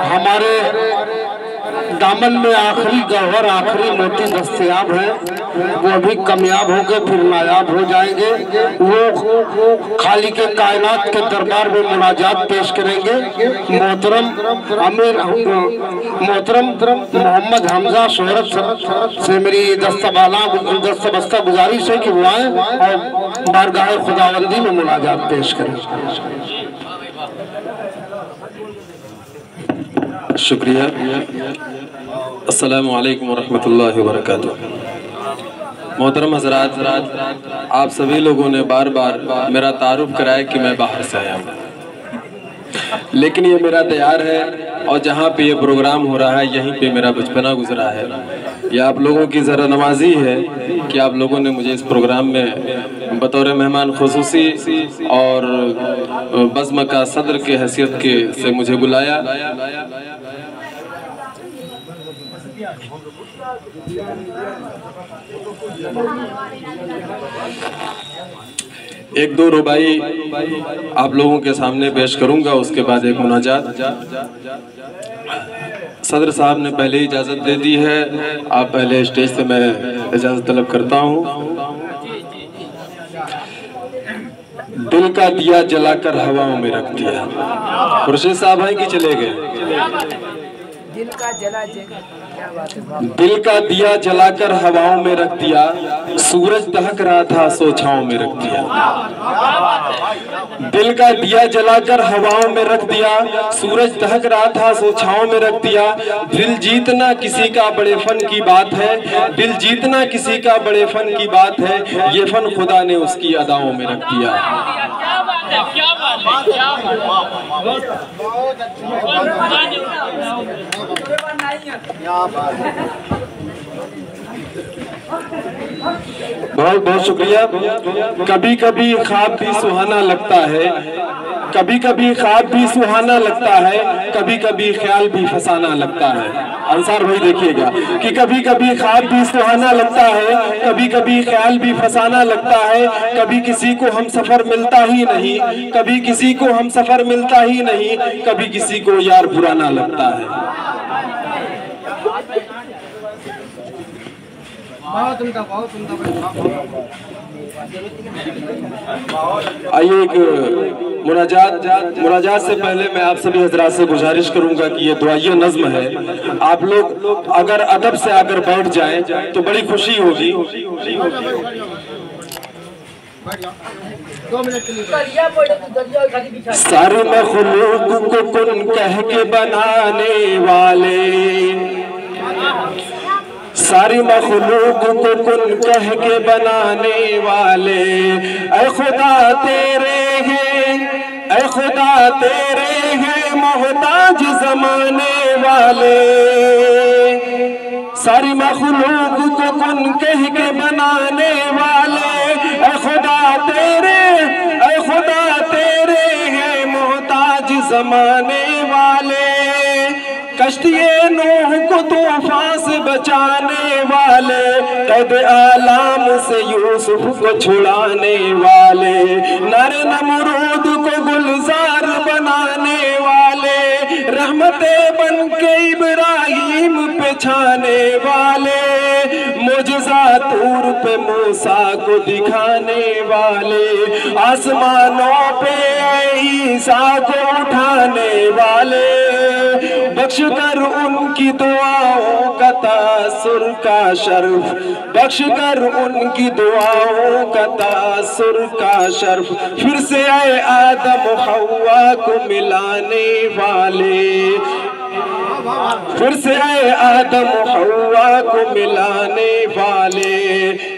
हमारे दामन में आखिरी गौहर आखिरी मोती दस्तयाब है, वो अभी कामयाब होकर फिर नायाब हो जाएंगे। वो खाली के कायनात के दरबार में मुनाजात पेश करेंगे। मोहतरम मोहम्मद हमजा शोहरत से मेरी दस्तबस्ता गुजारिश है कि वो आए और बारगाह खुदावंदी में मुनाजात पेश करें। शुक्रिया। अस्सलामु अलैकुम वरहमतुल्लाहि वबरकातुहू। मोहतरम हज़रात, आप सभी लोगों ने बार बार मेरा तारुफ कराया कि मैं बाहर से आया हूँ, लेकिन ये मेरा तैयार है और जहाँ पे ये प्रोग्राम हो रहा है यहीं पे मेरा बचपना गुजरा है। ये आप लोगों की ज़रा नवाजी है कि आप लोगों ने मुझे इस प्रोग्राम में बतौर मेहमान खुसूसी और बज़्म का सदर के हैसियत के से मुझे बुलाया। एक दो रुबाई आप लोगों के सामने पेश करूंगा, उसके बाद एक मुनाजात। सदर साहब ने पहले इजाज़त दे दी है, आप पहले स्टेज से मैं इजाज़त तलब करता हूँ। दिल का दिया जलाकर हवाओं में रख दिया। खुर्शीद साहब हैं कि चले गए? दिल का दिया जलाकर हवाओं में रख दिया, सूरज दहक रहा था सो छाओं में रख दिया। दिल का दिया जलाकर हवाओं में रख दिया, सूरज दहक रहा था सो छाओं में रख दिया। दिल जीतना किसी का बड़े फन की बात है, दिल जीतना किसी का बड़े फन की बात है, ये फन खुदा ने उसकी अदाओं में रख दिया। बहुत बहुत शुक्रिया। कभी कभी ख्वाब भी सुहाना लगता है, कभी कभी ख्वाब भी सुहाना लगता है, कभी कभी ख्याल भी फसाना लगता है। अंसार भाई देखिएगा कि कभी कभी ख्वाब भी सुहाना लगता है, कभी कभी ख्याल भी फसाना लगता है। कभी किसी को हम सफर मिलता ही नहीं, कभी किसी को हम सफर मिलता ही नहीं, कभी किसी को यार पुराना लगता है। आइए एक मुनाजात से पहले मैं आप सभी हजरात से गुजारिश करूंगा कि ये दुआइया नज़्म है, आप लोग अगर अदब से आकर बैठ जाएं तो बड़ी खुशी होगी। सारे मखलूक को कुन कह के बनाने वाले, सारी मखलूक को कुन कह के बनाने वाले, ऐ खुदा तेरे हैं, ऐ खुदा तेरे हैं मोहताज ज़माने वाले। सारी मखलूक को कुन कह के बनाने वाले, ऐ खुदा तेरे, ऐ खुदा तेरे हैं मोहताज ज़माने वाले। कश्तिए नूह को तूफान से बचाने वाले, कैद आलाम से यूसुफ को छुड़ाने वाले, नर नमरूद को गुलजार बनाने वाले, रहमते बन के इब्राहिम पे छाने वाले, मुजज़ा तूर पे मूसा को दिखाने वाले, आसमानों पे ईसा को उठाने वाले। बख्श कर उनकी दुआओं का तासुर का शर्फ, बख्श कर उनकी दुआओं का तासुर का शर्फ, फिर से आए आदम हव्वा को मिलाने वाले, फिर से आए आदम हव्वा को मिलाने वाले।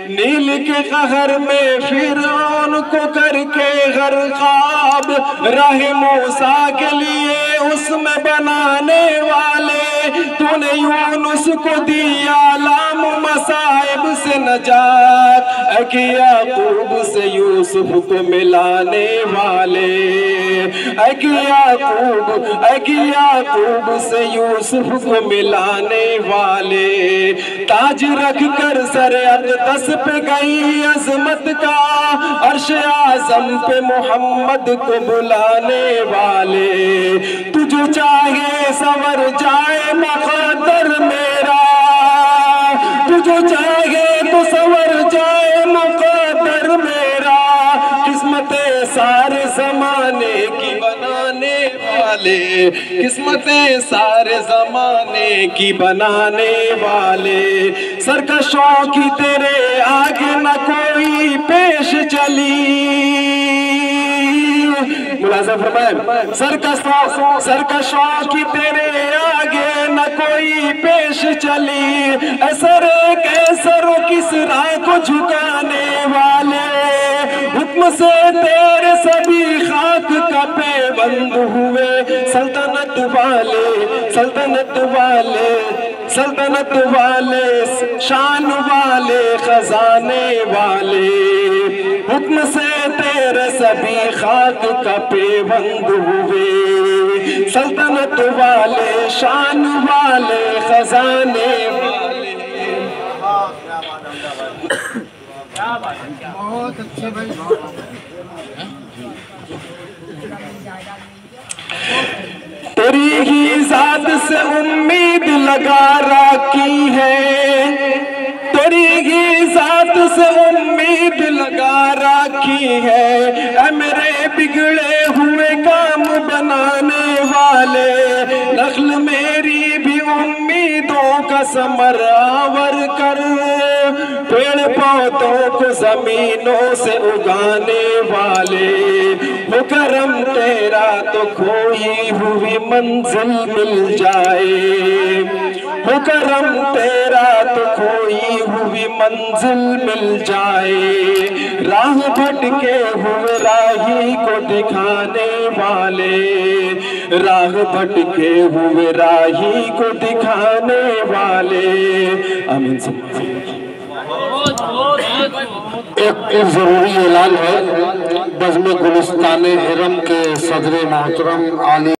नील के कहर में फिरौन को करके गरकाब, राह मूसा के लिए उसमें बनाने वाले, तूने यूनुस को दिया लाम मसाइब से नजात, कि याकूब से यूसुफ को मिलाने वाले, कि याकूब से यूसुफ को मिलाने वाले, ताज रख कर सर अक़दस पे गई अजमत का, अर्श आज़म पे मोहम्मद को बुलाने वाले, तुझे चाहे सवर जाए मक़दर मेरा, तुझे चाहे तो सवर जाए मक़दर मेरा, किस्मतें सारे जमाने की बनाने वाले, किस्मतें सारे जमाने की बनाने वाले, सरकशों की तेरे आगे न कोई पेश चली, सरकशों की तेरे आगे न कोई पेश चली, असरे कैसरों किसरा को झुकाने वाले, हुक्म से तेरे सभी खाक का पेबंद हुए, सल्तनत वाले, सल्तनत वाले, सल्तनत वाले, शान वाले, खजाने वाले, हुक्म से तेरे सभी खाक का पेबंद हुए, सल्तनत वाले, शान वाले, खजाने वाले। बहुत अच्छे भाई। तेरी ही जात से उम्मीद लगा रखी है, तेरी ही जात से उम्मीद लगा रखी है, ऐ मेरे बिगड़े हुए काम बनाने वाले, नख्ल मेरी भी उम्मीदों का समरावर कर, पेड़ पौधों को जमीनों से उगाने वाले, हो करम तेरा तो खोई हुई मंजिल मिल जाए, हो करम तेरा तो खोई हुई मंजिल मिल जाए, राह भटके हुए राही को दिखाने वाले, राह भटके हुए राही को दिखाने वाले। आमीन। एक जरूरी ऐलान है, बज़्म गुलिस्तान हिरम के सदर मोहतरम आली